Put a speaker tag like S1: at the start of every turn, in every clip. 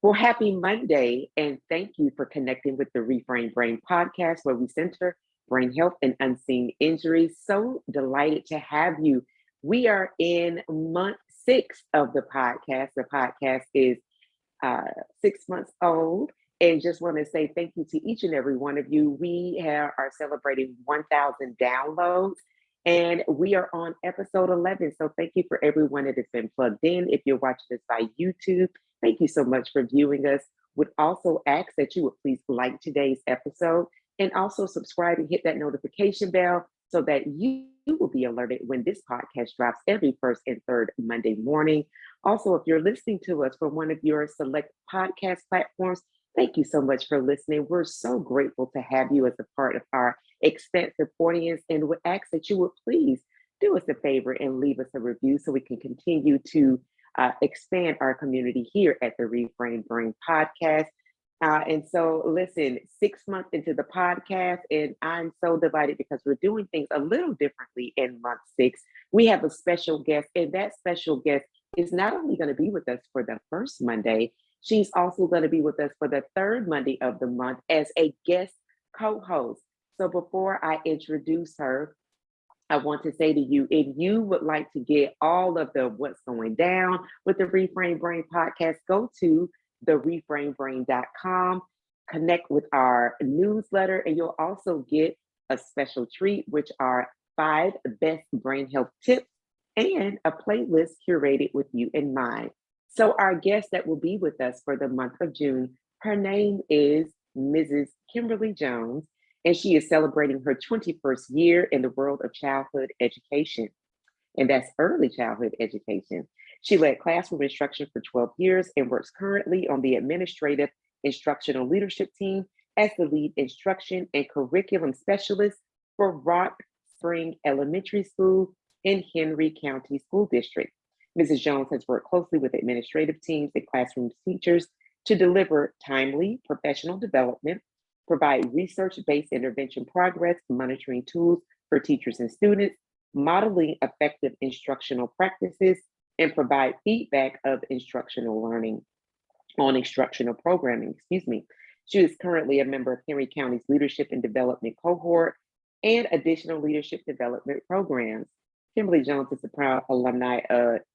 S1: Well, happy Monday, and thank you for connecting with the Reframed Brain podcast, where we center brain health and unseen injuries. So delighted to have you. We are in month 6 of the podcast. The podcast is 6 months old, and just want to say thank you to each and every one of you. Are celebrating 1,000 downloads, and we are on episode 11. So thank you for everyone that has been plugged in. If you're watching this by YouTube, thank you so much for viewing us. Would also ask that you would please like today's episode and also subscribe and hit that notification bell so that you will be alerted when this podcast drops every first and third Monday morning. Also, if you're listening to us from one of your select podcast platforms, thank you so much for listening. We're so grateful to have you as a part of our extensive audience, and would ask that you would please do us a favor and leave us a review so we can continue to expand our community here at the Reframed Brain podcast. And so, listen, 6 months into the podcast, and I'm so delighted because we're doing things a little differently in month 6. We have a special guest, and that special guest is not only going to be with us for the first Monday, she's also going to be with us for the third Monday of the month as a guest co-host. So before I introduce her, I want to say to you, if you would like to get all of the what's going down with the Reframed Brain podcast, go to thereframedbrain.com, connect with our newsletter, and you'll also get a special treat, which are 5 best brain health tips and a playlist curated with you in mind. So our guest that will be with us for the month of June, her name is Mrs. Kimberly Jones, and she is celebrating her 21st year in the world of childhood education, and that's early childhood education. She led classroom instruction for 12 years and works currently on the administrative instructional leadership team as the lead instruction and curriculum specialist for Rock Spring Elementary School in Henry County School District. Mrs. Jones has worked closely with administrative teams and classroom teachers to deliver timely professional development, provide research-based intervention progress monitoring tools for teachers and students, modeling effective instructional practices, and provide feedback of instructional learning on instructional programming, She is currently a member of Henry County's Leadership and Development Cohort and additional leadership development programs. Kimberly Jones is a proud alumni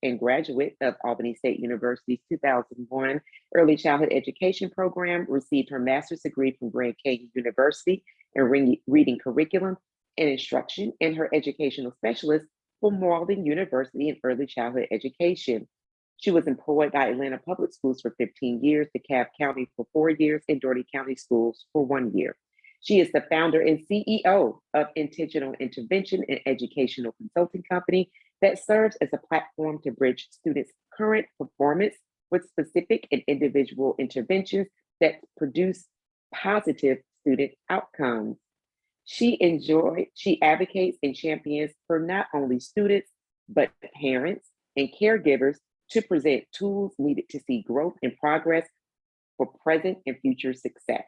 S1: and graduate of Albany State University's 2001 Early Childhood Education program, received her master's degree from Grand Canyon University in reading curriculum and instruction, and her educational specialist for Marlton University in early childhood education. She was employed by Atlanta Public Schools for 15 years, DeKalb County for 4 years, and Doherty County Schools for 1 year. She is the founder and CEO of Intentional Intervention, an educational consulting company that serves as a platform to bridge students' current performance with specific and individual interventions that produce positive student outcomes. She advocates and champions for not only students, but parents and caregivers to present tools needed to see growth and progress for present and future success.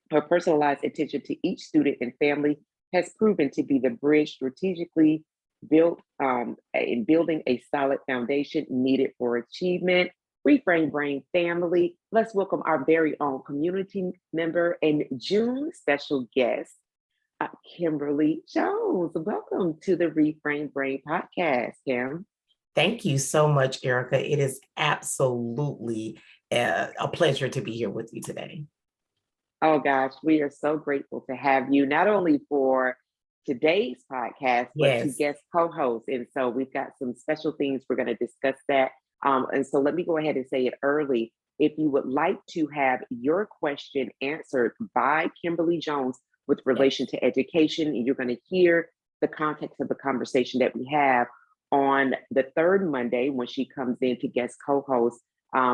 S1: Her personalized attention to each student and family has proven to be the bridge strategically built in building a solid foundation needed for achievement. Reframed Brain family, let's welcome our very own community member and June special guest, Kimberly Jones. Welcome to the Reframed Brain podcast, Kim.
S2: Thank you so much, Erica. It is absolutely a pleasure to be here with you today.
S1: Oh gosh, we are so grateful to have you, not only for today's podcast, but to guest co-host. And so we've got some special things we're going to discuss that. And so let me go ahead and say it early. If you would like to have your question answered by Kimberly Jones with relation to education, and you're going to hear the context of the conversation that we have on the third Monday when she comes in to guest co-host,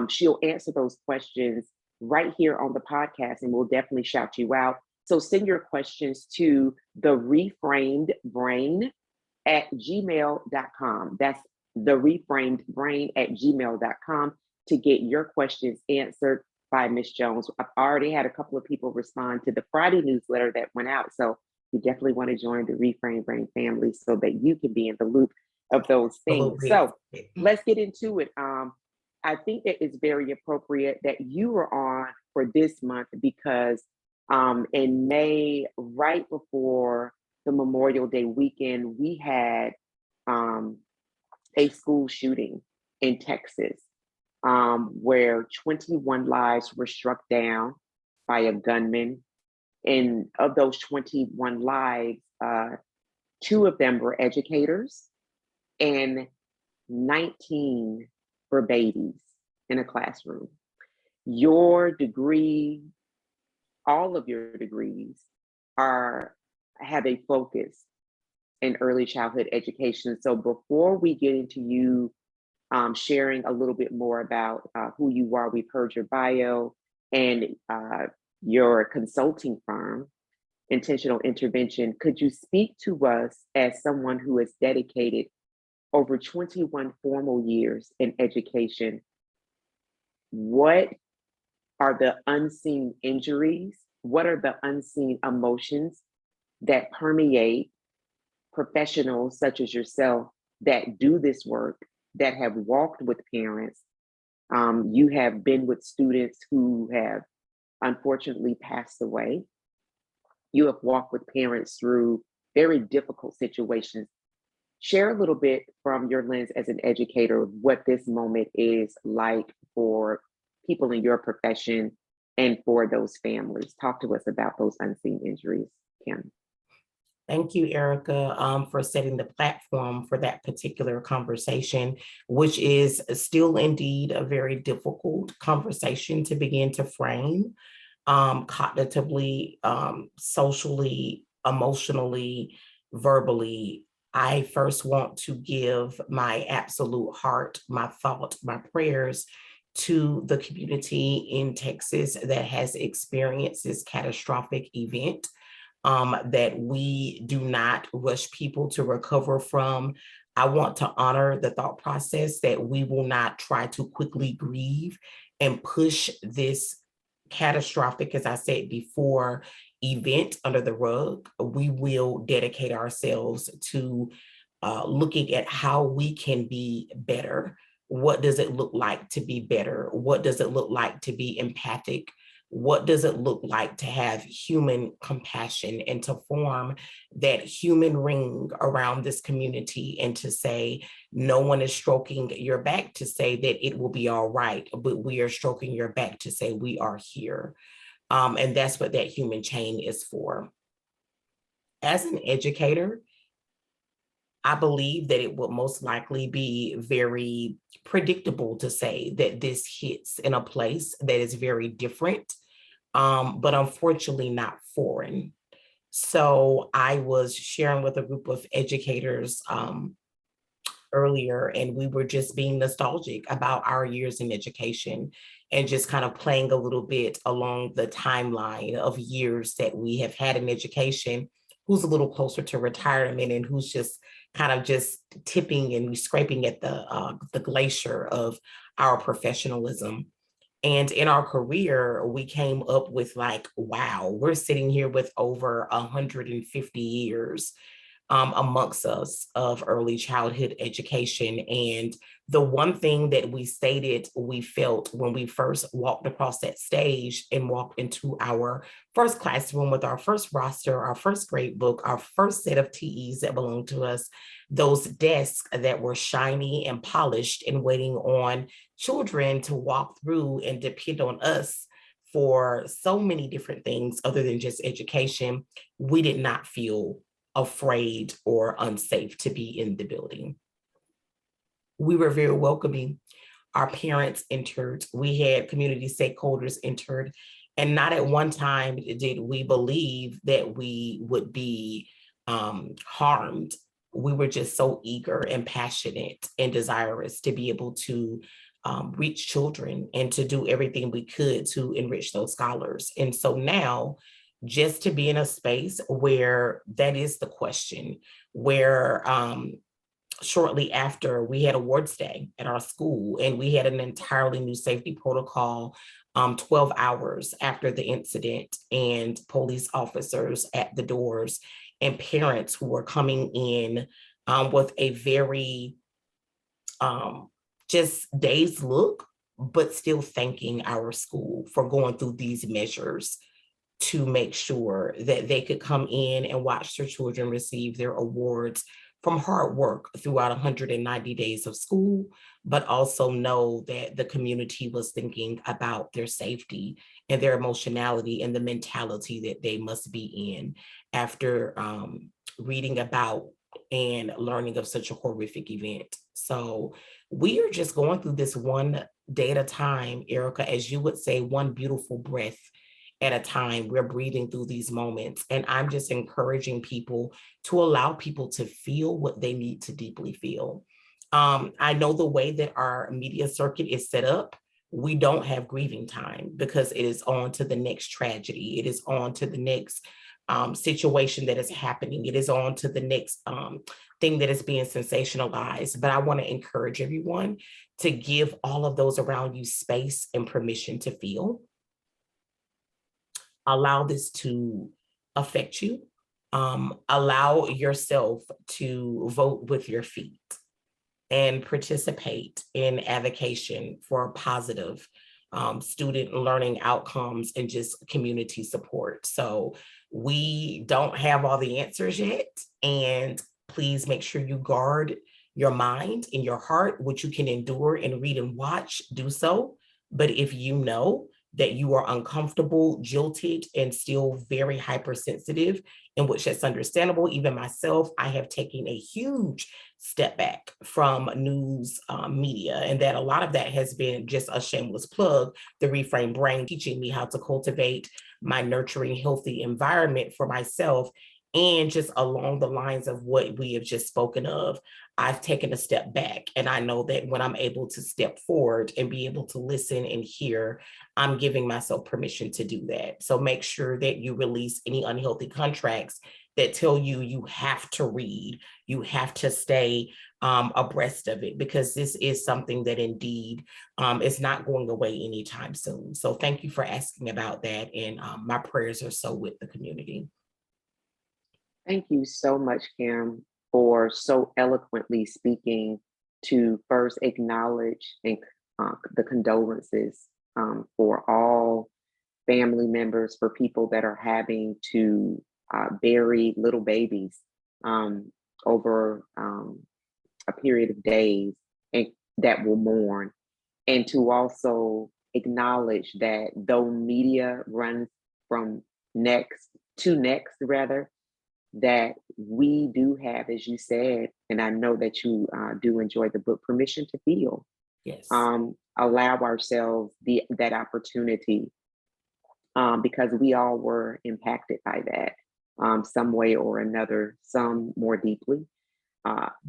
S1: she'll answer those questions right here on the podcast, and we'll definitely shout you out. So send your questions to the reframedbrain@gmail.com. That's the reframedbrain@gmail.com to get your questions answered by Ms. Jones. I've already had a couple of people respond to the Friday newsletter that went out. So you definitely want to join the Reframed Brain family so that you can be in the loop of those things. So let's get into it. I think that it's very appropriate that you were on for this month because in May, right before the Memorial Day weekend, we had um, a school shooting in Texas where 21 lives were struck down by a gunman. And of those 21 lives, two of them were educators and 19 were babies in a classroom. Your degree, all of your degrees have a focus in early childhood education. So before we get into you sharing a little bit more about who you are, we've heard your bio and your consulting firm, Intentional Intervention. Could you speak to us as someone who has dedicated over 21 formal years in education? What are the unseen injuries? What are the unseen emotions that permeate professionals such as yourself that do this work, that have walked with parents? You have been with students who have unfortunately passed away. You have walked with parents through very difficult situations. Share a little bit from your lens as an educator what this moment is like for people in your profession and for those families. Talk to us about those unseen injuries, Kim.
S2: Thank you, Erica, for setting the platform for that particular conversation, which is still indeed a very difficult conversation to begin to frame cognitively, socially, emotionally, verbally. I first want to give my absolute heart, my thought, my prayers to the community in Texas that has experienced this catastrophic event. That we do not rush people to recover from. I want to honor the thought process that we will not try to quickly grieve and push this catastrophic, as I said before, event under the rug. We will dedicate ourselves to looking at how we can be better. What does it look like to be better? What does it look like to be empathic? What does it look like to have human compassion and to form that human ring around this community and to say, no one is stroking your back to say that it will be all right, but we are stroking your back to say we are here. And that's what that human chain is for. As an educator, I believe that it will most likely be very predictable to say that this hits in a place that is very different, but unfortunately not foreign. So I was sharing with a group of educators earlier, and we were just being nostalgic about our years in education and just kind of playing a little bit along the timeline of years that we have had in education, who's a little closer to retirement and who's just kind of just tipping and scraping at the glacier of our professionalism. And in our career, we came up with like, wow, we're sitting here with over 150 years amongst us of early childhood education. And the one thing that we stated we felt when we first walked across that stage and walked into our first classroom with our first roster, our first grade book, our first set of TEs that belonged to us, those desks that were shiny and polished and waiting on children to walk through and depend on us for so many different things other than just education, we did not feel afraid or unsafe to be in the building. We were very welcoming. Our parents entered. We had community stakeholders entered. And not at one time did we believe that we would be harmed. We were just so eager and passionate and desirous to be able to reach children and to do everything we could to enrich those scholars. And so now, just to be in a space where that is the question, where shortly after we had awards day at our school and we had an entirely new safety protocol 12 hours after the incident, and police officers at the doors and parents who were coming in with a very just dazed look but still thanking our school for going through these measures to make sure that they could come in and watch their children receive their awards from hard work throughout 190 days of school, but also know that the community was thinking about their safety and their emotionality and the mentality that they must be in after reading about and learning of such a horrific event. So we are just going through this one day at a time, Erica, as you would say, one beautiful breath at a time. We're breathing through these moments. And I'm just encouraging people to allow people to feel what they need to deeply feel. I know the way that our media circuit is set up, we don't have grieving time because it is on to the next tragedy. It is on to the next situation that is happening. It is on to the next thing that is being sensationalized. But I want to encourage everyone to give all of those around you space and permission to feel. Allow this to affect you. Allow yourself to vote with your feet and participate in advocacy for positive student learning outcomes and just community support. So we don't have all the answers yet. And please make sure you guard your mind and your heart, what you can endure and read and watch, do so. But if you know that you are uncomfortable, jilted, and still very hypersensitive, in which that's understandable. Even myself, I have taken a huge step back from news media, and that a lot of that has been just a shameless plug, the Reframed Brain, teaching me how to cultivate my nurturing, healthy environment for myself. And just along the lines of what we have just spoken of, I've taken a step back. And I know that when I'm able to step forward and be able to listen and hear, I'm giving myself permission to do that. So make sure that you release any unhealthy contracts that tell you you have to read, you have to stay abreast of it, because this is something that indeed is not going away anytime soon. So thank you for asking about that. And my prayers are so with the community.
S1: Thank you so much, Kim, for so eloquently speaking to first acknowledge and the condolences for all family members, for people that are having to bury little babies over a period of days and that will mourn. And to also acknowledge that though media runs from next to next, rather, that we do have, as you said, and I know that you do enjoy the book, permission to feel.
S2: Yes.
S1: Allow ourselves that opportunity because we all were impacted by that some way or another, some more deeply.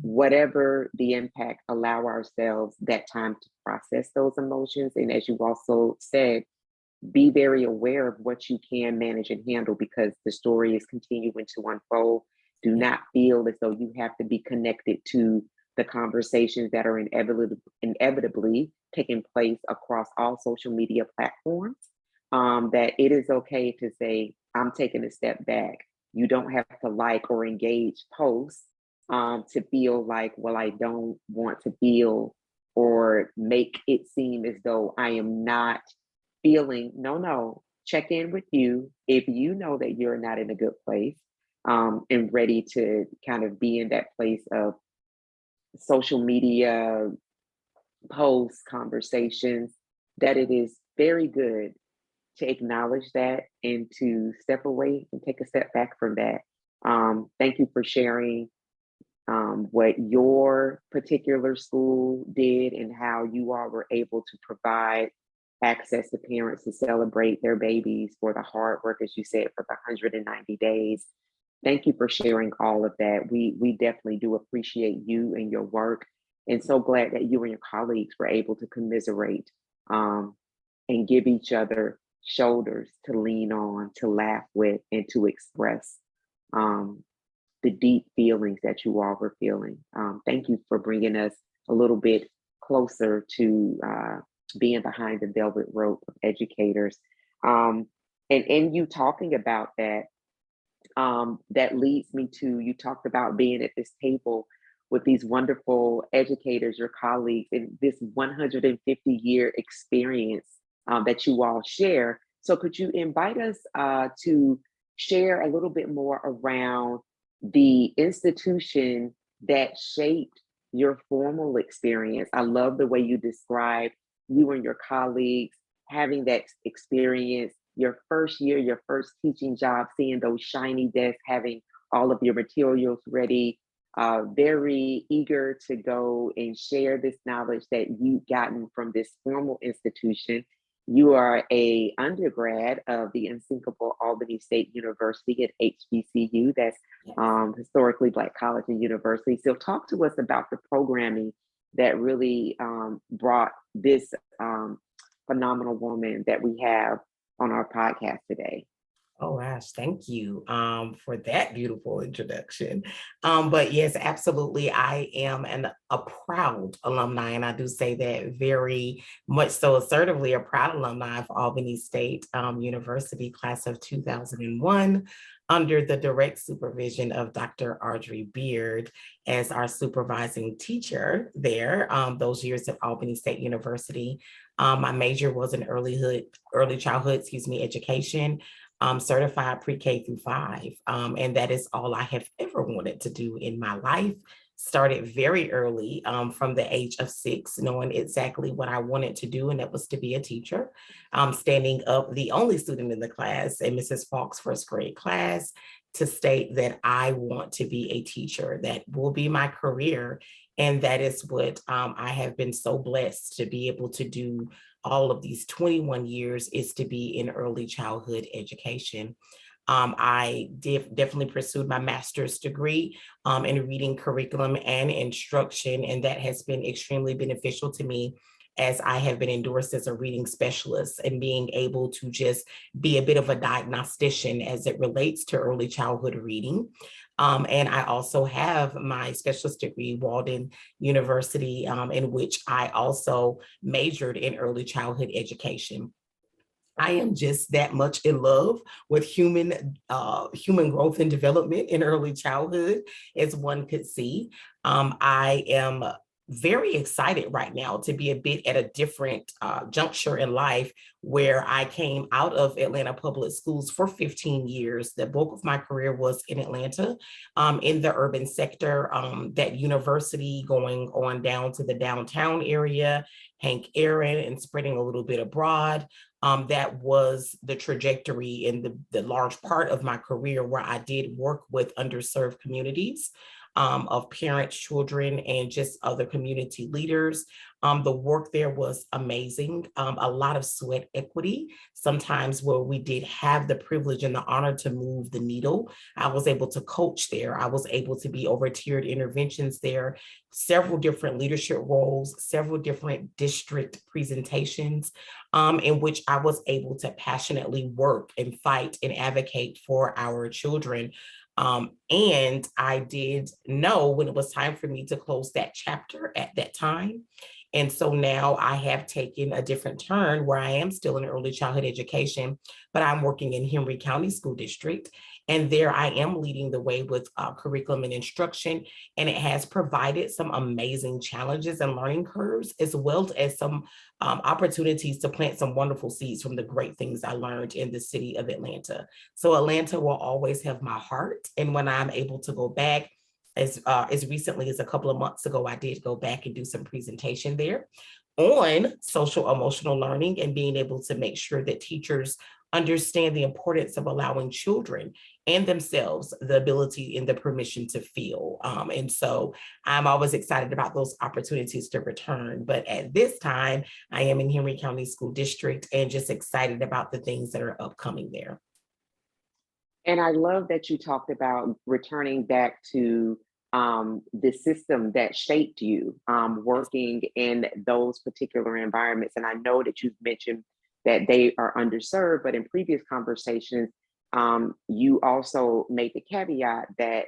S1: Whatever the impact, allow ourselves that time to process those emotions. And as you also said, be very aware of what you can manage and handle because the story is continuing to unfold. Do not feel as though you have to be connected to the conversations that are inevitably taking place across all social media platforms. That it is okay to say, I'm taking a step back. You don't have to like or engage posts to feel like, well, I don't want to feel or make it seem as though I am not feeling. No, check in with you. If you know that you're not in a good place and ready to kind of be in that place of social media posts, conversations, that it is very good to acknowledge that and to step away and take a step back from that. Thank you for sharing what your particular school did and how you all were able to provide access to parents to celebrate their babies for the hard work, as you said, for the 190 days. Thank you for sharing all of that. We definitely do appreciate you and your work, and so glad that you and your colleagues were able to commiserate and give each other shoulders to lean on, to laugh with, and to express the deep feelings that you all were feeling. Thank you for bringing us a little bit closer to being behind the velvet rope of educators. And in you talking about that, that leads me to, you talked about being at this table with these wonderful educators, your colleagues, and this 150-year experience that you all share. So could you invite us to share a little bit more around the institution that shaped your formal experience? I love the way you described you and your colleagues having that experience, your first year, your first teaching job, seeing those shiny desks, having all of your materials ready, very eager to go and share this knowledge that you've gotten from this formal institution. You are a undergrad of the Unsinkable Albany State University at HBCU. That's historically Black college and university. So talk to us about the programming that really brought this phenomenal woman that we have on our podcast today.
S2: Oh gosh, thank you for that beautiful introduction. But yes, absolutely, I am a proud alumni, and I do say that very much so assertively, a proud alumni of Albany State University, class of 2001, under the direct supervision of Dr. Audrey Beard as our supervising teacher there those years at Albany State University. My major was in early childhood, education. Certified pre-K through 5. And that is all I have ever wanted to do in my life. Started very early from the age of 6, knowing exactly what I wanted to do, and that was to be a teacher. Standing up the only student in the class in Mrs. Falk's first grade class to state that I want to be a teacher. That will be my career. And that is what I have been so blessed to be able to do all of these 21 years, is to be in early childhood education. I definitely pursued my master's degree in reading curriculum and instruction, and that has been extremely beneficial to me as I have been endorsed as a reading specialist and being able to just be a bit of a diagnostician as it relates to early childhood reading. And I also have my specialist degree, Walden University, in which I also majored in early childhood education. I am just that much in love with human growth and development in early childhood, as one could see. I am very excited right now to be a bit at a different juncture in life, where I came out of Atlanta Public Schools for 15 years. The bulk of my career was in Atlanta, in the urban sector, that university going on down to the downtown area, Hank Aaron, and spreading a little bit abroad. That was the trajectory in the large part of my career, where I did work with underserved communities of parents, children, and just other community leaders. The work there was amazing. A lot of sweat equity, sometimes where we did have the privilege and the honor to move the needle. I was able to coach there. I was able to be over tiered interventions there, several different leadership roles, several different district presentations, in which I was able to passionately work and fight and advocate for our children. And I did know when it was time for me to close that chapter at that time. And so now I have taken a different turn, where I am still in early childhood education, but I'm working in Henry County School District. And there I am leading the way with curriculum and instruction. And it has provided some amazing challenges and learning curves, as well as some opportunities to plant some wonderful seeds from the great things I learned in the city of Atlanta. So Atlanta will always have my heart. And when I'm able to go back, as recently as a couple of months ago, I did go back and do some presentation there on social emotional learning, and being able to make sure that teachers understand the importance of allowing children and themselves the ability and the permission to feel. And so I'm always excited about those opportunities to return. But at this time, I am in Henry County School District, and just excited about the things that are upcoming there.
S1: And I love that you talked about returning back to the system that shaped you, working in those particular environments. And I know that you've mentioned that they are underserved, but in previous conversations, you also made the caveat that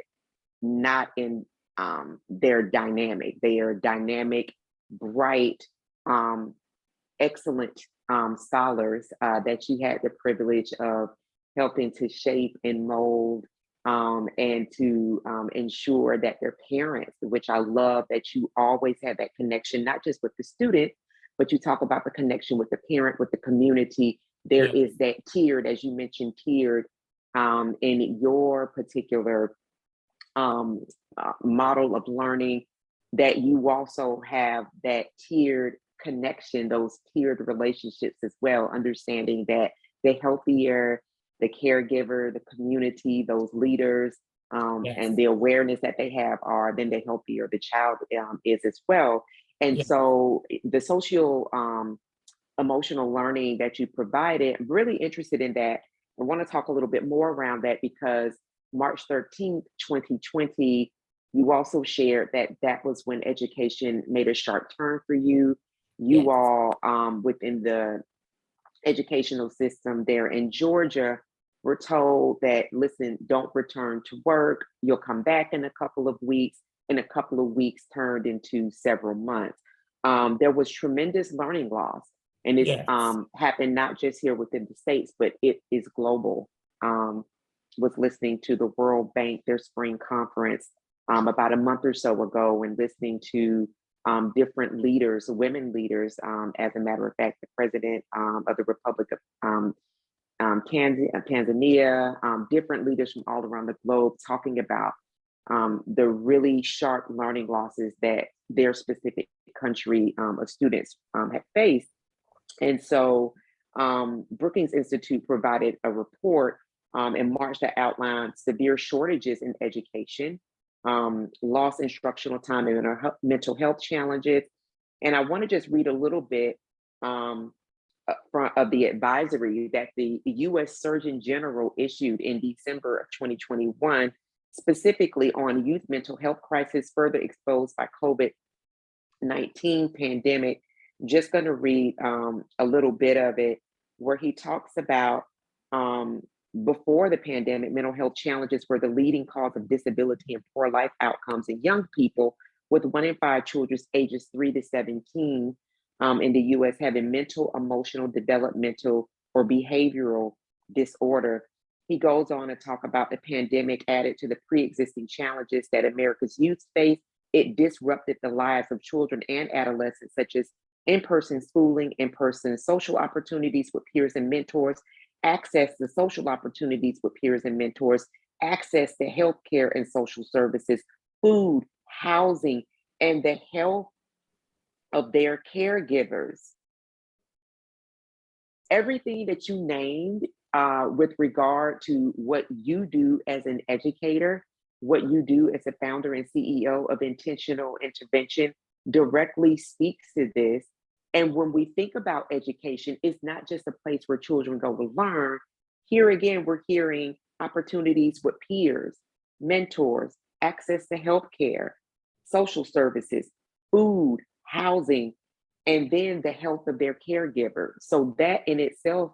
S1: not in their dynamic. They are dynamic, bright, excellent scholars that you had the privilege of helping to shape and mold and to ensure that their parents, which I love that you always have that connection, not just with the student, but you talk about the connection with the parent, with the community. There
S2: Yeah,
S1: is that tiered, as you mentioned, tiered in your particular model of learning, that you also have that tiered connection, those tiered relationships as well, understanding that the healthier the caregiver, the community, those leaders, and
S2: yes,
S1: the awareness that they have are, then the healthier the child is as well. And
S2: yeah,
S1: so the social emotional learning that you provided, I'm really interested in that. I want to talk a little bit more around that because March 13th, 2020, you also shared that that was when education made a sharp turn for you.
S2: yes.
S1: You all within the educational system there in Georgia were told that, listen, don't return to work. You'll come back in a couple of weeks, and a couple of weeks turned into several months. There was tremendous learning loss, and it's
S2: Yes.
S1: happened not just here within the States, but it is global. Was listening to the World Bank, their spring conference about a month or so ago, and listening to different leaders, women leaders. As a matter of fact, the president of the Republic of Tanzania, different leaders from all around the globe talking about the really sharp learning losses that their specific country of students have faced. And so Brookings Institute provided a report in March that outlined severe shortages in education, lost instructional time, and mental health challenges. And I want to just read a little bit of the advisory that the US Surgeon General issued in December of 2021, specifically on youth mental health crisis further exposed by COVID-19 pandemic. Just going to read a little bit of it where he talks about before the pandemic, mental health challenges were the leading cause of disability and poor life outcomes in young people, with 1 in 5 children ages 3 to 17 in the US having mental, emotional, developmental, or behavioral disorder. He goes on to talk about the pandemic added to the pre-existing challenges that America's youth face. It disrupted the lives of children and adolescents, such as in-person schooling, in-person social opportunities with peers and mentors, access to social opportunities with peers and mentors, access to healthcare and social services, food, housing, and the health of their caregivers. Everything that you named with regard to what you do as an educator, what you do as a founder and CEO of Intentional Intervention directly speaks to this. And when we think about education, it's not just a place where children go to learn. Here again, we're hearing opportunities with peers, mentors, access to healthcare, social services, food, housing, and then the health of their caregiver. So that in itself,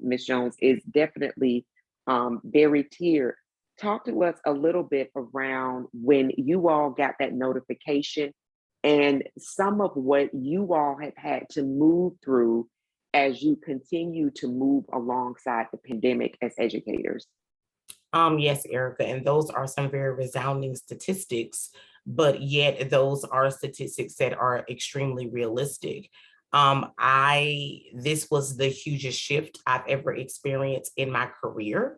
S1: Ms. Jones, is definitely very tiered. Talk to us a little bit around when you all got that notification and some of what you all have had to move through as you continue to move alongside the pandemic as educators.
S2: Yes, Erica, and those are some very resounding statistics, but yet those are statistics that are extremely realistic. This was the hugest shift I've ever experienced in my career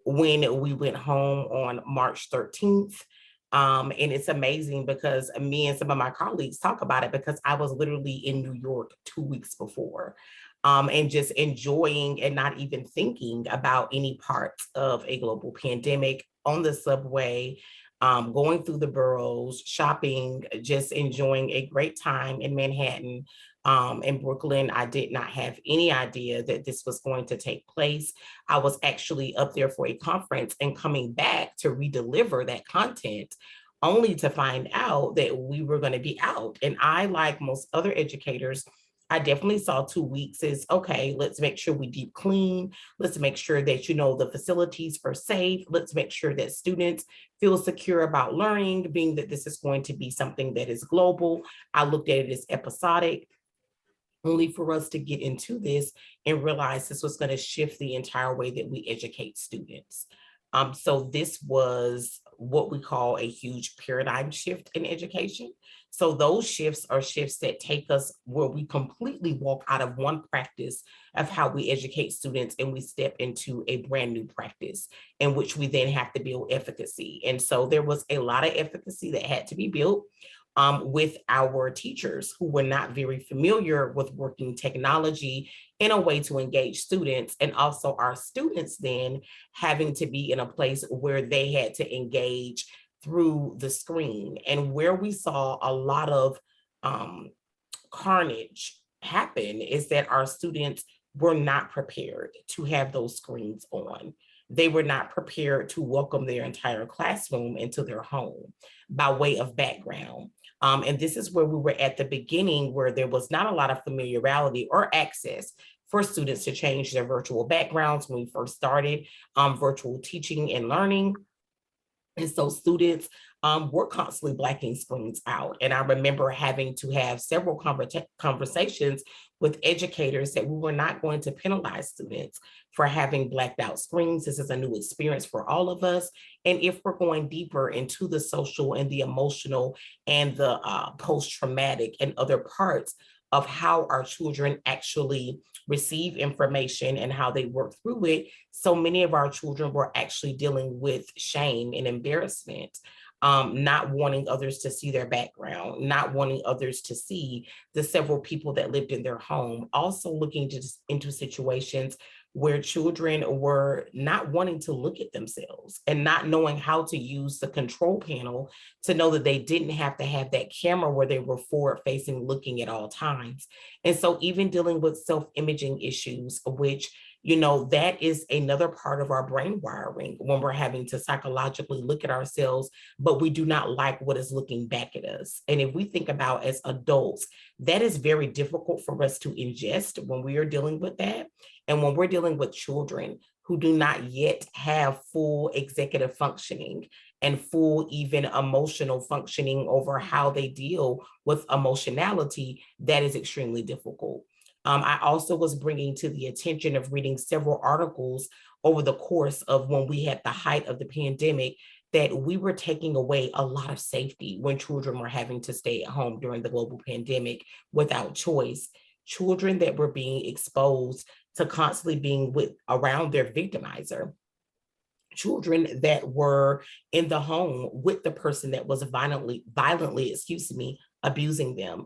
S2: when we went home on March 13th. And it's amazing because me and some of my colleagues talk about it because I was literally in New York 2 weeks before. And just enjoying and not even thinking about any parts of a global pandemic on the subway, going through the boroughs, shopping, just enjoying a great time in Manhattan. In Brooklyn, I did not have any idea that this was going to take place. I was actually up there for a conference and coming back to redeliver that content only to find out that we were going to be out. And I, like most other educators, I definitely saw 2 weeks as, okay, let's make sure we deep clean. Let's make sure that, the facilities are safe. Let's make sure that students feel secure about learning, being that this is going to be something that is global. I looked at it as episodic, only for us to get into this and realize this was going to shift the entire way that we educate students. So this was what we call a huge paradigm shift in education. So those shifts are shifts that take us where we completely walk out of one practice of how we educate students and we step into a brand new practice in which we then have to build efficacy. And so there was a lot of efficacy that had to be built with our teachers who were not very familiar with working technology in a way to engage students, and also our students then having to be in a place where they had to engage through the screen. And where we saw a lot of carnage happen is that our students were not prepared to have those screens on. They were not prepared to welcome their entire classroom into their home by way of background. And this is where we were at the beginning, where there was not a lot of familiarity or access for students to change their virtual backgrounds when we first started virtual teaching and learning. And so students were constantly blacking screens out. And I remember having to have several conversations with educators that we were not going to penalize students for having blacked out screens. This is a new experience for all of us. And if we're going deeper into the social and the emotional and the post-traumatic and other parts of how our children actually receive information and how they work through it, so many of our children were actually dealing with shame and embarrassment, not wanting others to see their background, not wanting others to see the several people that lived in their home, also looking into situations where children were not wanting to look at themselves and not knowing how to use the control panel to know that they didn't have to have that camera where they were forward facing looking at all times. And so even dealing with self-imaging issues, which that is another part of our brain wiring when we're having to psychologically look at ourselves, but we do not like what is looking back at us. And if we think about as adults, that is very difficult for us to ingest when we are dealing with that. And when we're dealing with children who do not yet have full executive functioning and full even emotional functioning over how they deal with emotionality, that is extremely difficult. I also was bringing to the attention of reading several articles over the course of when we had the height of the pandemic that we were taking away a lot of safety when children were having to stay at home during the global pandemic without choice. Children that were being exposed to constantly being around their victimizer. Children that were in the home with the person that was violently, abusing them.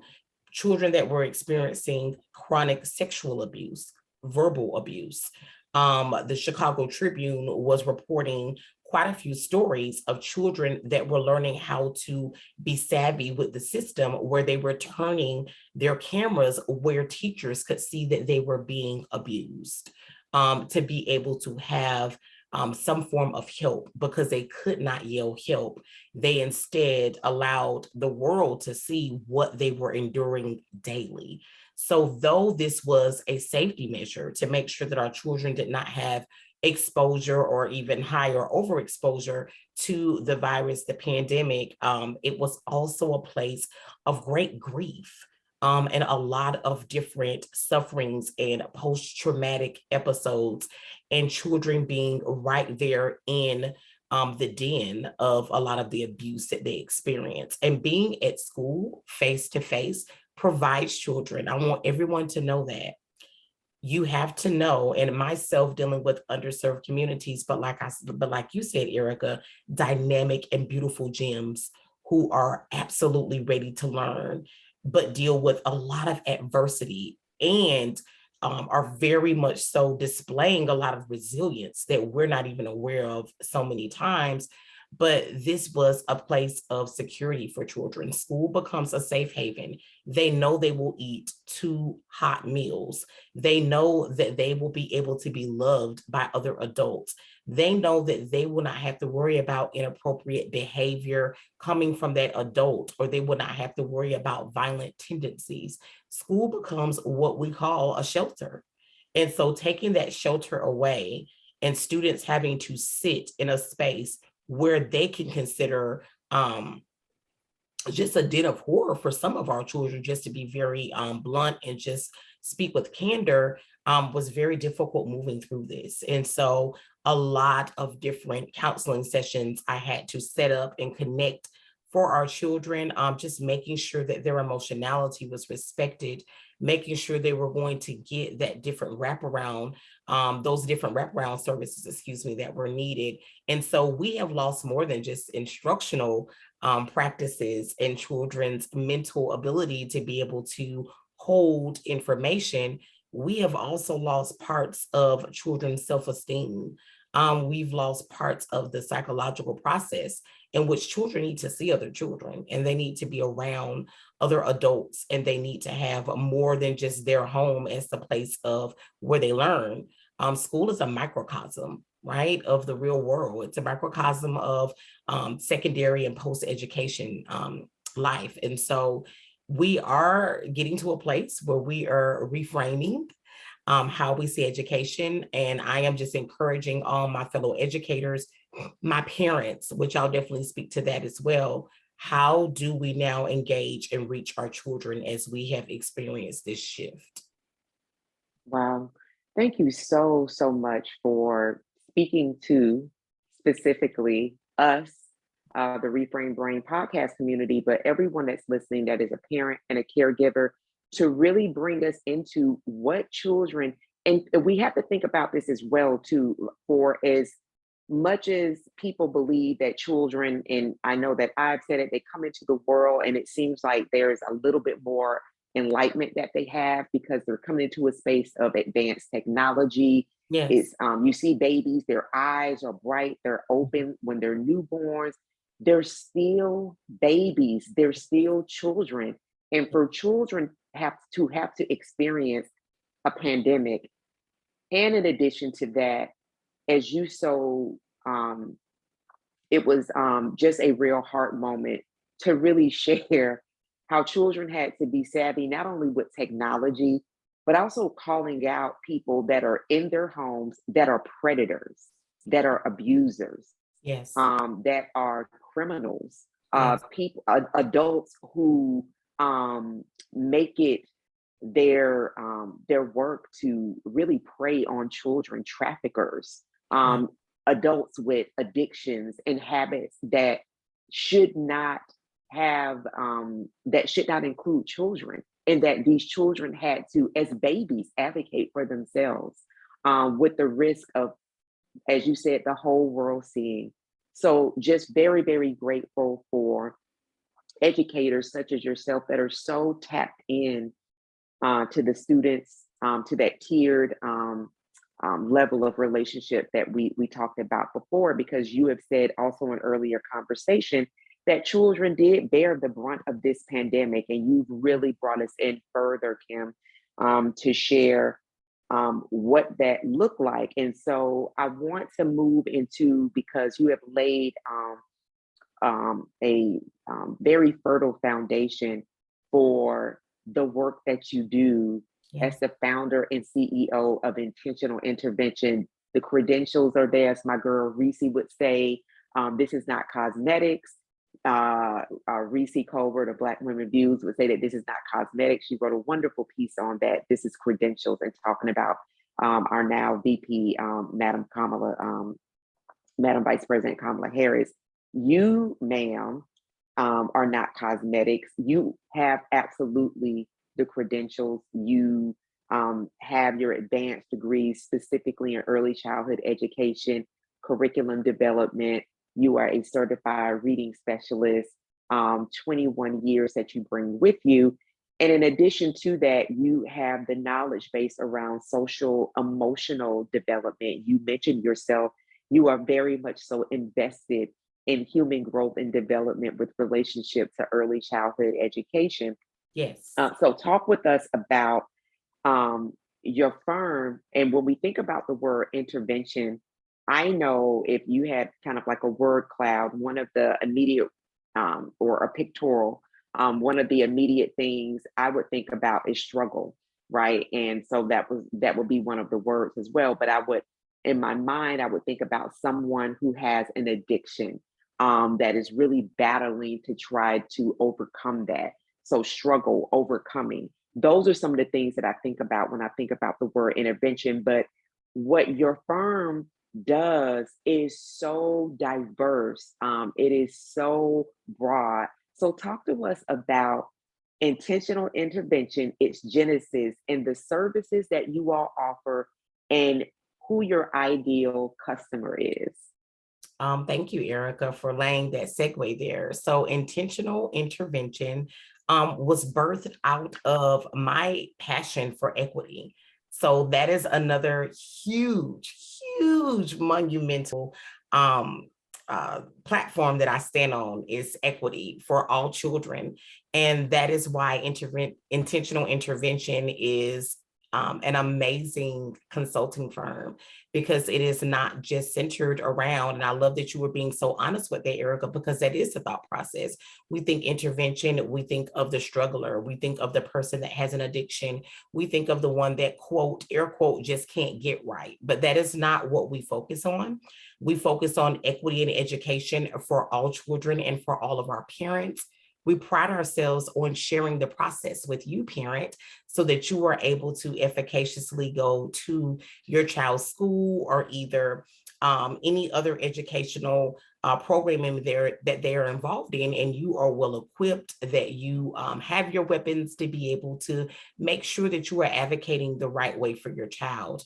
S2: Children that were experiencing chronic sexual abuse, verbal abuse. The Chicago Tribune was reporting quite a few stories of children that were learning how to be savvy with the system, where they were turning their cameras where teachers could see that they were being abused, to be able to have some form of help, because they could not yell help. They instead allowed the world to see what they were enduring daily. So though this was a safety measure to make sure that our children did not have exposure or even higher overexposure to the virus, the pandemic, it was also a place of great grief. And a lot of different sufferings and post-traumatic episodes, and children being right there in the den of a lot of the abuse that they experience. And being at school face to face provides children. I want everyone to know that. You have to know, and myself dealing with underserved communities, but like you said, Erica, dynamic and beautiful gems who are absolutely ready to learn, but deal with a lot of adversity and are very much so displaying a lot of resilience that we're not even aware of so many times. But this was a place of security for children. School becomes a safe haven. They know they will eat 2 hot meals. They know that they will be able to be loved by other adults. They know that they will not have to worry about inappropriate behavior coming from that adult, or they will not have to worry about violent tendencies. School becomes what we call a shelter. And so taking that shelter away and students having to sit in a space where they can consider just a den of horror for some of our children, just to be very blunt and just speak with candor, was very difficult moving through this. And so a lot of different counseling sessions I had to set up and connect for our children, just making sure that their emotionality was respected, making sure they were going to get that different wraparound, those different wraparound services, excuse me, that were needed. And so we have lost more than just instructional practices and children's mental ability to be able to hold information. We have also lost parts of children's self-esteem. We've lost parts of the psychological process in which children need to see other children, and they need to be around other adults, and they need to have more than just their home as the place of where they learn. School is a microcosm, right, of the real world. It's a microcosm of secondary and post-education life. And so we are getting to a place where we are reframing how we see education. And I am just encouraging all my fellow educators, my parents, which I'll definitely speak to that as well. How do we now engage and reach our children as we have experienced this shift?
S1: Wow. Thank you so, so much for speaking to specifically us, the Reframed Brain podcast community, but everyone that's listening that is a parent and a caregiver, to really bring us into what children, and we have to think about this as well too, for as much as people believe that children, and I know that I've said it, they come into the world and it seems like there's a little bit more enlightenment that they have because they're coming into a space of advanced technology.
S2: Yes.
S1: It's you see babies, their eyes are bright, they're open when they're newborns. They're still babies, they're still children. And for children have to experience a pandemic, and in addition to that, as you so it was just a real heart moment to really share how children had to be savvy not only with technology but also calling out people that are in their homes that are predators, that are abusers,
S2: Yes.
S1: that are criminals,
S2: Yes.
S1: people, adults who make it their work to really prey on children, traffickers,
S2: Right.
S1: adults with addictions and habits that should not that should not include children, and that these children had to, as babies, advocate for themselves, with the risk of, as you said, the whole world seeing. So just very, very grateful for educators such as yourself that are so tapped in to the students, to that tiered level of relationship that we talked about before, because you have said also in earlier conversation that children did bear the brunt of this pandemic, and you've really brought us in further, Kim, to share what that looked like. And so I want to move into, because you have laid a very fertile foundation for the work that you do as
S2: Yes.
S1: the founder and CEO of Intentional Intervention. The credentials are there, as my girl Reese would say. This is not cosmetics. Reese Colbert of Black Women Views would say that this is not cosmetics. She wrote a wonderful piece on that. This is credentials, and talking about our now VP, Madam Vice President Kamala Harris. You, ma'am, are not cosmetics. You have absolutely the credentials. You have your advanced degrees specifically in early childhood education, curriculum development. You are a certified reading specialist, 21 years that you bring with you. And in addition to that, you have the knowledge base around social emotional development. You mentioned yourself, you are very much so invested in human growth and development with relationship to early childhood education.
S2: Yes.
S1: So talk with us about your firm. And when we think about the word intervention, I know if you had kind of like a word cloud, one of the immediate or a pictorial, one of the immediate things I would think about is struggle, right? And so that would be one of the words as well. But I would, in my mind, I would think about someone who has an addiction, that is really battling to try to overcome that. So struggle, overcoming. Those are some of the things that I think about when I think about the word intervention. But what your firm does is so diverse. It is so broad. So talk to us about intentional intervention, its genesis, and the services that you all offer, and who your ideal customer is.
S2: Thank you, Erica, for laying that segue there. So intentional intervention was birthed out of my passion for equity. So that is another huge, huge, monumental platform that I stand on, is equity for all children. And that is why intentional intervention is an amazing consulting firm, because it is not just centered around, and I love that you were being so honest with that, Erica, because that is the thought process. We think intervention, we think of the struggler, we think of the person that has an addiction, we think of the one that, quote, air quote, just can't get right. But that is not what we focus on. We focus on equity and education for all children and for all of our parents. We pride ourselves on sharing the process with you, parent, so that you are able to efficaciously go to your child's school or either any other educational programming there that they are involved in, and you are well equipped, that you have your weapons to be able to make sure that you are advocating the right way for your child.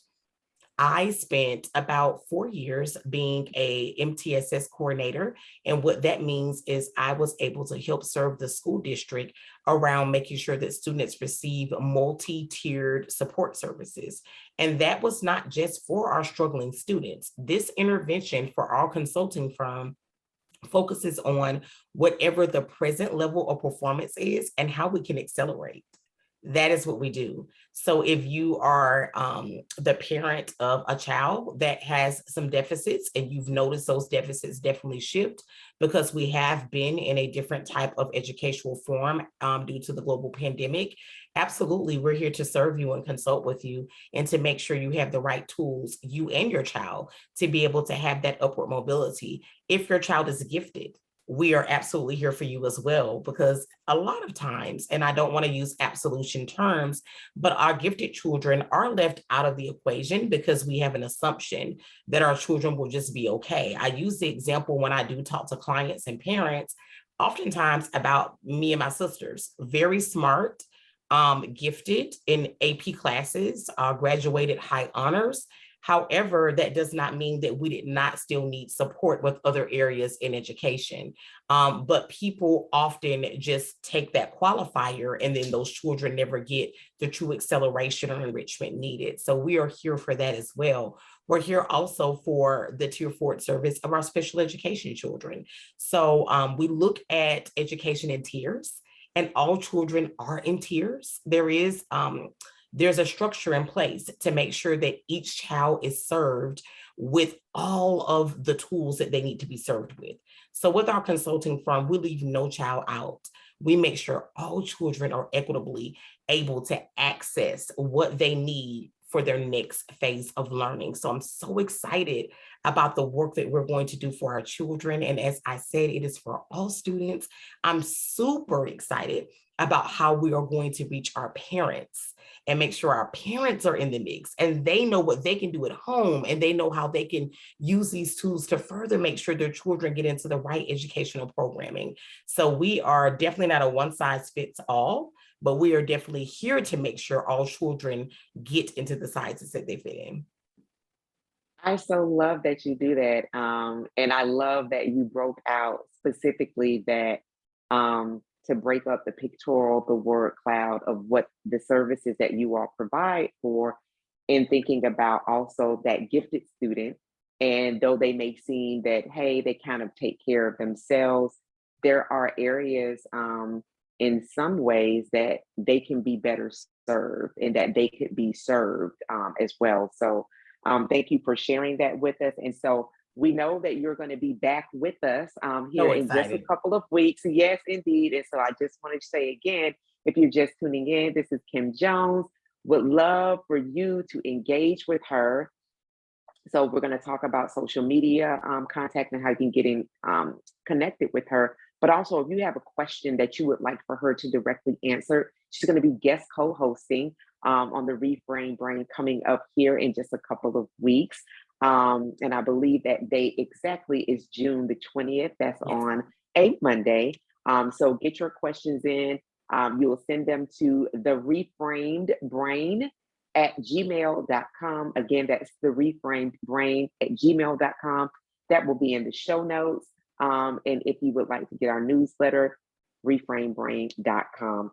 S2: I spent about 4 years being a MTSS coordinator. And what that means is I was able to help serve the school district around making sure that students receive multi-tiered support services. And that was not just for our struggling students. This intervention for our consulting firm focuses on whatever the present level of performance is and how we can accelerate. That is what we do. So if you are the parent of a child that has some deficits and you've noticed those deficits definitely shift because we have been in a different type of educational form due to the global pandemic, absolutely, we're here to serve you and consult with you and to make sure you have the right tools, you and your child, to be able to have that upward mobility. If your child is gifted, we are absolutely here for you as well, because a lot of times, and I don't want to use absolution terms, but our gifted children are left out of the equation because we have an assumption that our children will just be okay. I use the example when I do talk to clients and parents, oftentimes about me and my sisters, very smart, gifted in AP classes, graduated high honors. However, that does not mean that we did not still need support with other areas in education. But people often just take that qualifier, and then those children never get the true acceleration or enrichment needed. So we are here for that as well. We're here also for the Tier 4 service of our special education children. So we look at education in tiers, and all children are in tiers. There's a structure in place to make sure that each child is served with all of the tools that they need to be served with. So with our consulting firm, we leave no child out. We make sure all children are equitably able to access what they need for their next phase of learning. So I'm so excited about the work that we're going to do for our children. And as I said, it is for all students. I'm super excited about how we are going to reach our parents and make sure our parents are in the mix and they know what they can do at home, and they know how they can use these tools to further make sure their children get into the right educational programming. So we are definitely not a one size fits all, but we are definitely here to make sure all children get into the sizes that they fit in.
S1: I so love that you do that. And I love that you broke out specifically that to break up the pictorial, the word cloud of what the services that you all provide for, and thinking about also that gifted student. And though they may seem that, hey, they kind of take care of themselves, there are areas in some ways that they can be better served and that they could be served as well. So thank you for sharing that with us. And so we know that you're going to be back with us here
S2: So
S1: in just a
S2: excited.
S1: couple of weeks. Yes, indeed. And so I just wanted to say again, if you're just tuning in, this is Kim Jones. Would love for you to engage with her So we're going to talk about social media contact and how you can get in connected with her. But also, if you have a question that you would like for her to directly answer, she's going to be guest co-hosting on the Reframed Brain coming up here in just a couple of weeks. And I believe that date exactly is June the 20th. That's
S2: Yes.
S1: on a Monday. So get your questions in. You will send them to the Reframed Brain at gmail.com. Again, that's the Reframed Brain at gmail.com. That will be in the show notes. And if you would like to get our newsletter, reframebrain.com.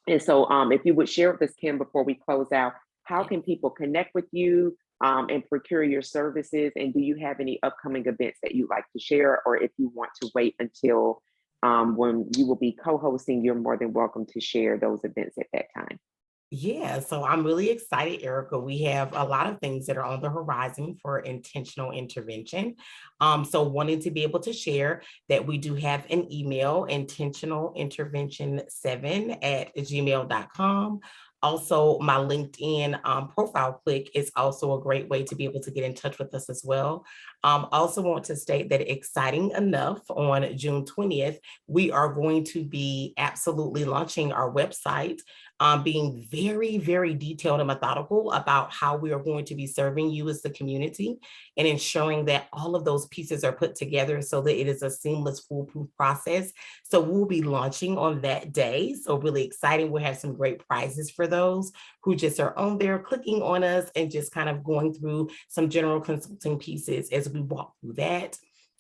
S1: And so if you would share with us, Kim, before we close out, how can people connect with you and procure your services? And do you have any upcoming events that you'd like to share? Or if you want to wait until when you will be co-hosting, you're more than welcome to share those events at that time.
S2: Yeah, so I'm really excited, Erica. We have a lot of things that are on the horizon for intentional intervention. So wanting to be able to share that we do have an email, intentionalintervention7@gmail.com. Also, my LinkedIn profile click is also a great way to be able to get in touch with us as well. Also want to state that exciting enough, on June 20th, we are going to be absolutely launching our website, being very, very detailed and methodical about how we are going to be serving you as the community and ensuring that all of those pieces are put together so that it is a seamless, foolproof process. So we'll be launching on that day. So really exciting. We'll have some great prizes for those who just are on there clicking on us and just kind of going through some general consulting pieces as we walk through that.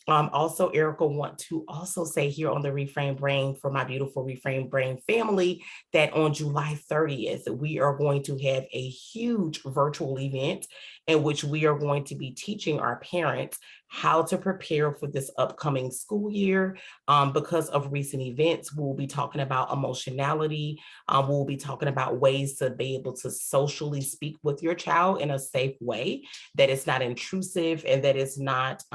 S2: Also, Erica, want to also say here on the Reframed Brain, for my beautiful Reframed Brain family, that on July 30th, we are going to have a huge virtual event in which we are going to be teaching our parents how to prepare for this upcoming school year. Because of recent events, we'll be talking about emotionality. We'll be talking about ways to be able to socially speak with your child in a safe way that is not intrusive and that is not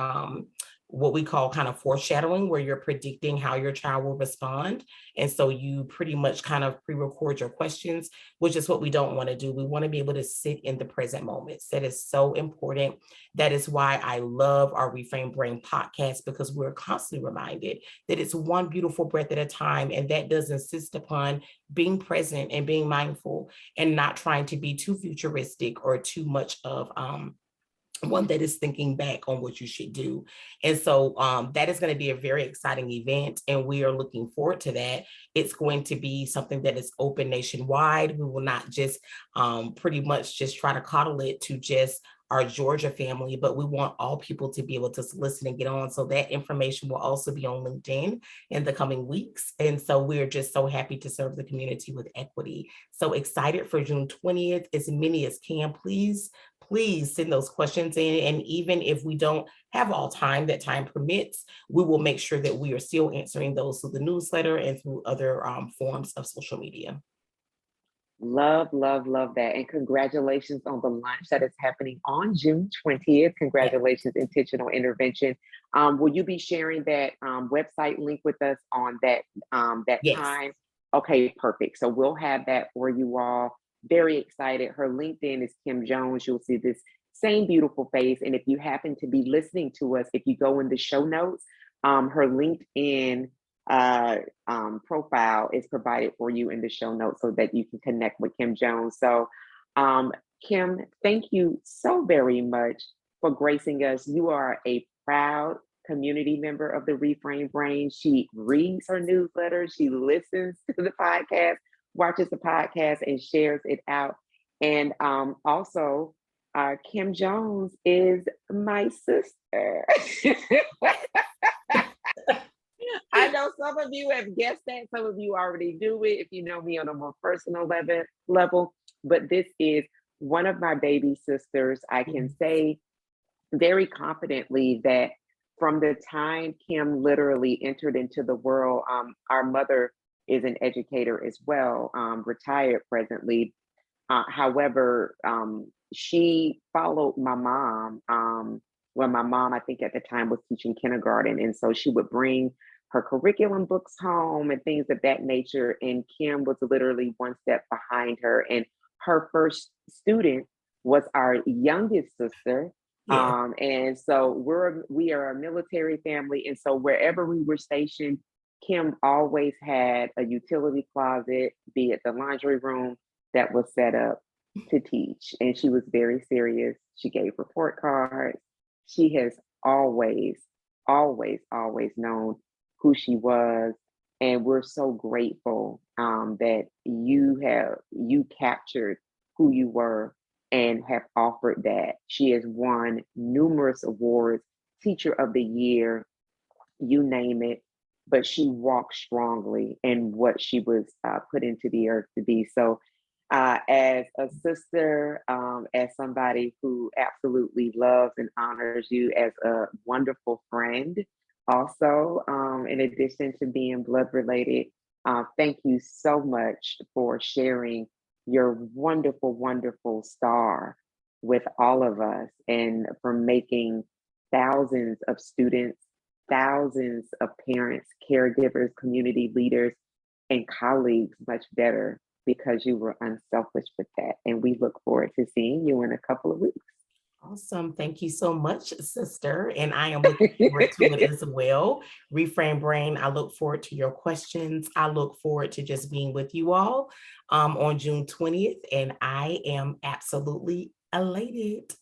S2: what we call kind of foreshadowing, where you're predicting how your child will respond. And so you pretty much kind of pre-record your questions, which is what we don't want to do. We want to be able to sit in the present moments. That is so important. That is why I love our Reframed Brain podcast, because we're constantly reminded that it's one beautiful breath at a time. And that does insist upon being present and being mindful and not trying to be too futuristic or too much of one that is thinking back on what you should do. And so that is going to be a very exciting event, and we are looking forward to that. It's going to be something that is open nationwide. We will not just pretty much just try to coddle it to just our Georgia family, but we want all people to be able to listen and get on. So that information will also be on LinkedIn in the coming weeks. And so we're just so happy to serve the community with equity. So excited for June 20th, as many as can. Please send those questions in. And even if we don't have all time, that time permits, we will make sure that we are still answering those through the newsletter and through other forms of social media.
S1: Love, love, love that. And congratulations on the launch that is happening on June 20th. Congratulations, Intentional Intervention. Will you be sharing that website link with us on that
S2: Yes.
S1: time? Okay, perfect. So we'll have that for you all. Very excited. Her LinkedIn is Kim Jones. You'll see this same beautiful face. And if you happen to be listening to us, if you go in the show notes, her LinkedIn profile is provided for you in the show notes so that you can connect with Kim Jones. So Kim, thank you so very much for gracing us. You are a proud community member of the Reframed Brain. She reads her newsletter, she listens to the podcast, watches the podcast, and shares it out. And also, Kim Jones is my sister. I know some of you have guessed that, some of you already do it if you know me on a more personal level, but this is one of my baby sisters. I can say very confidently that from the time Kim literally entered into the world, our mother is an educator as well, retired presently. However, she followed my mom when my mom, I think at the time, was teaching kindergarten. And so she would bring her curriculum books home and things of that nature. And Kim was literally one step behind her. And her first student was our youngest sister,
S2: Yeah.
S1: And so we are a military family, and so wherever we were stationed, Kim always had a utility closet, be it the laundry room, that was set up to teach. And she was very serious. She gave report cards. She has always, always known who she was. And we're so grateful that you captured who you were and have offered that. She has won numerous awards, Teacher of the Year, you name it, but she walked strongly in what she was put into the earth to be. So, as a sister, as somebody who absolutely loves and honors you, as a wonderful friend, also, in addition to being blood related, thank you so much for sharing your wonderful, wonderful star with all of us and for making thousands of students, thousands of parents, caregivers, community leaders, and colleagues much better because you were unselfish with that. And we look forward to seeing you in a couple of weeks.
S2: Awesome. Thank you so much, sister. And I am looking forward to it as well. Reframe Brain, I look forward to your questions. I look forward to just being with you all on June 20th. And I am absolutely elated.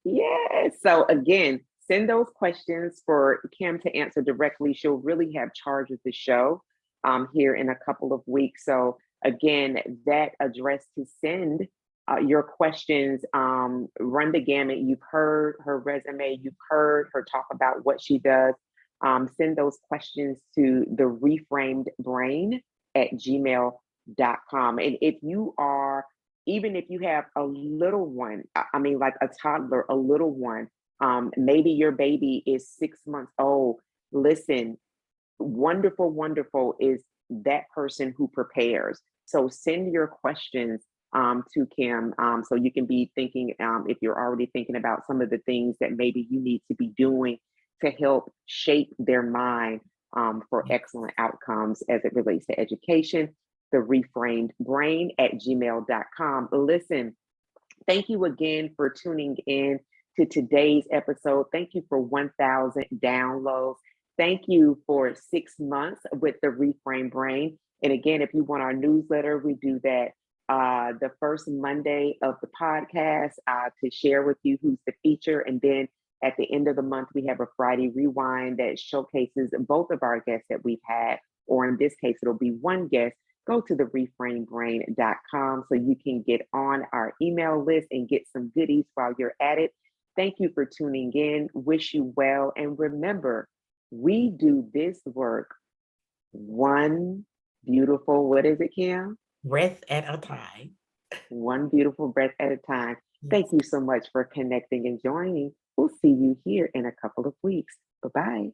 S1: Yes. So again, send those questions for Kim to answer directly. She'll really have charge of the show here in a couple of weeks. So again, that address to send your questions, run the gamut. You've heard her resume, you've heard her talk about what she does. Send those questions to the reframed brain at gmail.com. And if you are, even if you have a little one, I mean, like a toddler, a little one, maybe your baby is 6 months old. Listen, wonderful, wonderful is that person who prepares. So send your questions to Kim so you can be thinking, if you're already thinking about some of the things that maybe you need to be doing to help shape their mind for excellent outcomes as it relates to education. The reframed brain at gmail.com. Listen, thank you again for tuning in to today's episode. Thank you for 1,000 downloads. Thank you for 6 months with the Reframe Brain. And again, if you want our newsletter, we do that the first Monday of the podcast to share with you who's the feature. And then at the end of the month, we have a Friday Rewind that showcases both of our guests that we've had, or in this case, it'll be one guest. Go to the reframebrain.com so you can get on our email list and get some goodies while you're at it. Thank you for tuning in. Wish you well. And remember, we do this work one beautiful, what is it, Kim?
S2: Breath at a time.
S1: One beautiful breath at a time.
S2: Yes.
S1: Thank you so much for connecting and joining. We'll see you here in a couple of weeks. Bye-bye.